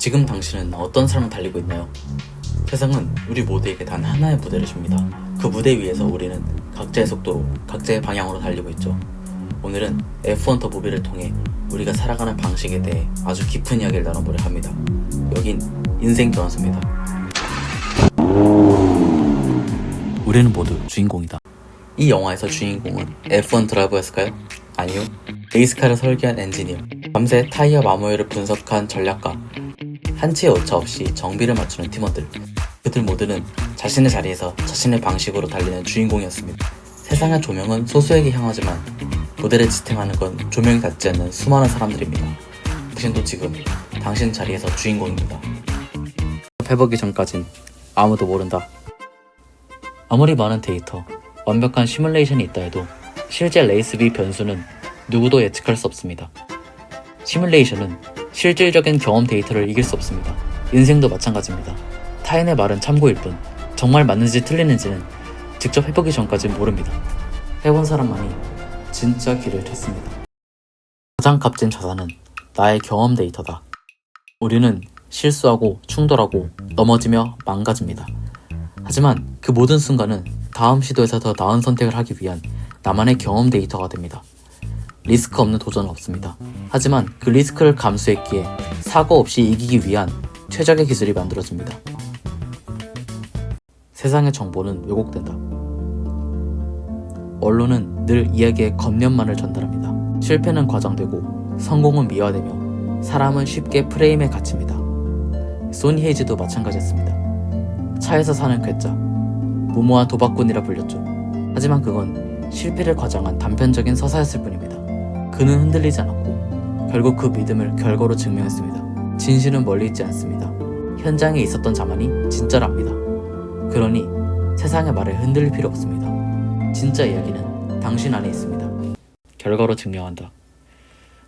지금 당신은 어떤 삶을 달리고 있나요? 세상은 우리 모두에게 단 하나의 무대를 줍니다. 그 무대 위에서 우리는 각자의 속도로, 각자의 방향으로 달리고 있죠. 오늘은 F1 더 무비를 통해 우리가 살아가는 방식에 대해 아주 깊은 이야기를 나눠보려 합니다. 여긴 인생 교환소입니다. 우리는 모두 주인공이다. 이 영화에서 주인공은 F1 드라이버였을까요? 아니요. 레이스카를 설계한 엔지니어, 밤새 타이어 마모율을 분석한 전략가, 한치의 오차 없이 정비를 맞추는 팀원들, 그들 모두는 자신의 자리에서 자신의 방식으로 달리는 주인공이었습니다. 세상의 조명은 소수에게 향하지만 무대를 지탱하는 건 조명이 닿지 않는 수많은 사람들입니다. 당신도 지금 당신 자리에서 주인공입니다. 해보기 전까진 아무도 모른다. 아무리 많은 데이터, 완벽한 시뮬레이션이 있다 해도 실제 레이스비 변수는 누구도 예측할 수 없습니다. 시뮬레이션은 실질적인 경험 데이터를 이길 수 없습니다. 인생도 마찬가지입니다. 타인의 말은 참고일 뿐 정말 맞는지 틀리는지는 직접 해보기 전까진 모릅니다. 해본 사람만이 진짜 길을 찾습니다. 가장 값진 자산은 나의 경험 데이터다. 우리는 실수하고 충돌하고 넘어지며 망가집니다. 하지만 그 모든 순간은 다음 시도에서 더 나은 선택을 하기 위한 나만의 경험 데이터가 됩니다. 리스크 없는 도전은 없습니다. 하지만 그 리스크를 감수했기에 사고 없이 이기기 위한 최적의 기술이 만들어집니다. 세상의 정보는 왜곡된다. 언론은 늘 이야기의 겉면만을 전달합니다. 실패는 과장되고 성공은 미화되며 사람은 쉽게 프레임에 갇힙니다. 소니 헤이즈도 마찬가지였습니다. 차에서 사는 괴짜, 무모한 도박꾼이라 불렸죠. 하지만 그건 실패를 과장한 단편적인 서사였을 뿐입니다. 그는 흔들리지 않았고 결국 그 믿음을 결과로 증명했습니다. 진실은 멀리 있지 않습니다. 현장에 있었던 자만이 진짜랍니다. 그러니 세상의 말에 흔들릴 필요 없습니다. 진짜 이야기는 당신 안에 있습니다. 결과로 증명한다.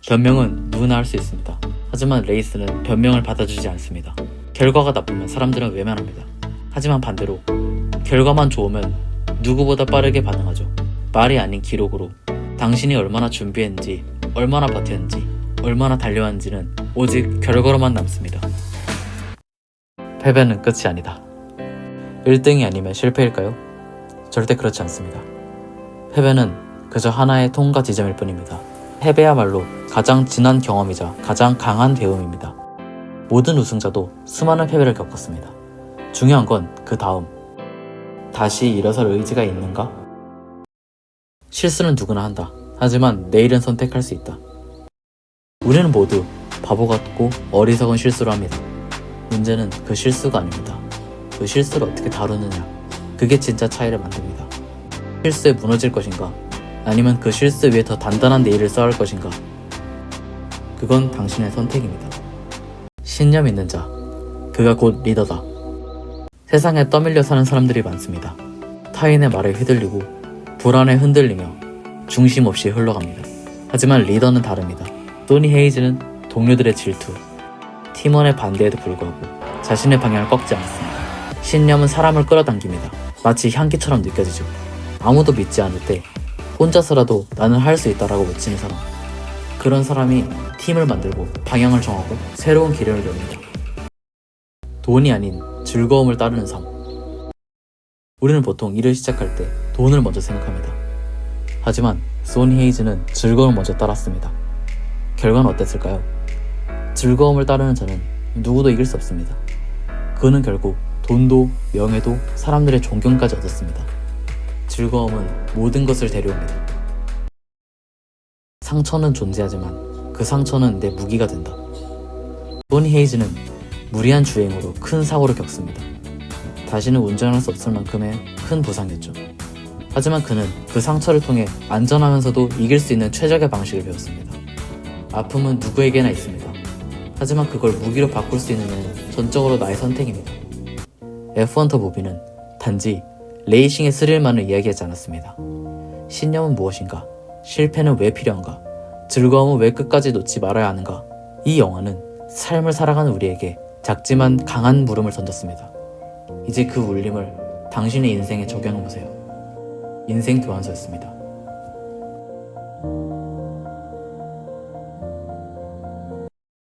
변명은 누구나 할 수 있습니다. 하지만 레이스는 변명을 받아주지 않습니다. 결과가 나쁘면 사람들은 외면합니다. 하지만 반대로 결과만 좋으면 누구보다 빠르게 반응하죠. 말이 아닌 기록으로 당신이 얼마나 준비했는지, 얼마나 버텼는지, 얼마나 달려왔는지는 오직 결과로만 남습니다. 패배는 끝이 아니다. 1등이 아니면 실패일까요? 절대 그렇지 않습니다. 패배는 그저 하나의 통과 지점일 뿐입니다. 패배야말로 가장 진한 경험이자 가장 강한 배움입니다. 모든 우승자도 수많은 패배를 겪었습니다. 중요한 건 그 다음, 다시 일어설 의지가 있는가? 실수는 누구나 한다. 하지만 내일은 선택할 수 있다. 우리는 모두 바보 같고 어리석은 실수를 합니다. 문제는 그 실수가 아닙니다. 그 실수를 어떻게 다루느냐, 그게 진짜 차이를 만듭니다. 실수에 무너질 것인가, 아니면 그 실수 위에 더 단단한 내일을 쌓을 것인가, 그건 당신의 선택입니다. 신념 있는 자, 그가 곧 리더다. 세상에 떠밀려 사는 사람들이 많습니다. 타인의 말에 휘둘리고 불안에 흔들리며 중심 없이 흘러갑니다. 하지만 리더는 다릅니다. 소니 헤이즈는 동료들의 질투, 팀원의 반대에도 불구하고 자신의 방향을 꺾지 않았습니다. 신념은 사람을 끌어당깁니다. 마치 향기처럼 느껴지죠. 아무도 믿지 않을 때 혼자서라도 나는 할 수 있다라고 외치는 사람. 그런 사람이 팀을 만들고 방향을 정하고 새로운 길을 엽니다. 돈이 아닌 즐거움을 따르는 삶. 우리는 보통 일을 시작할 때 돈을 먼저 생각합니다. 하지만 소니 헤이즈는 즐거움을 먼저 따랐습니다. 결과는 어땠을까요? 즐거움을 따르는 자는 누구도 이길 수 없습니다. 그는 결국 돈도 명예도 사람들의 존경까지 얻었습니다. 즐거움은 모든 것을 데려옵니다. 상처는 존재하지만 그 상처는 내 무기가 된다. 소니 헤이즈는 무리한 주행으로 큰 사고를 겪습니다. 다시는 운전할 수 없을 만큼의 큰 부상이었죠. 하지만 그는 그 상처를 통해 안전하면서도 이길 수 있는 최적의 방식을 배웠습니다. 아픔은 누구에게나 있습니다. 하지만 그걸 무기로 바꿀 수 있는 건 전적으로 나의 선택입니다. F1 더 무비는 단지 레이싱의 스릴만을 이야기하지 않았습니다. 신념은 무엇인가? 실패는 왜 필요한가? 즐거움은 왜 끝까지 놓지 말아야 하는가? 이 영화는 삶을 살아가는 우리에게 작지만 강한 물음을 던졌습니다. 이제 그 울림을 당신의 인생에 적용해보세요. 인생 교환서였습니다.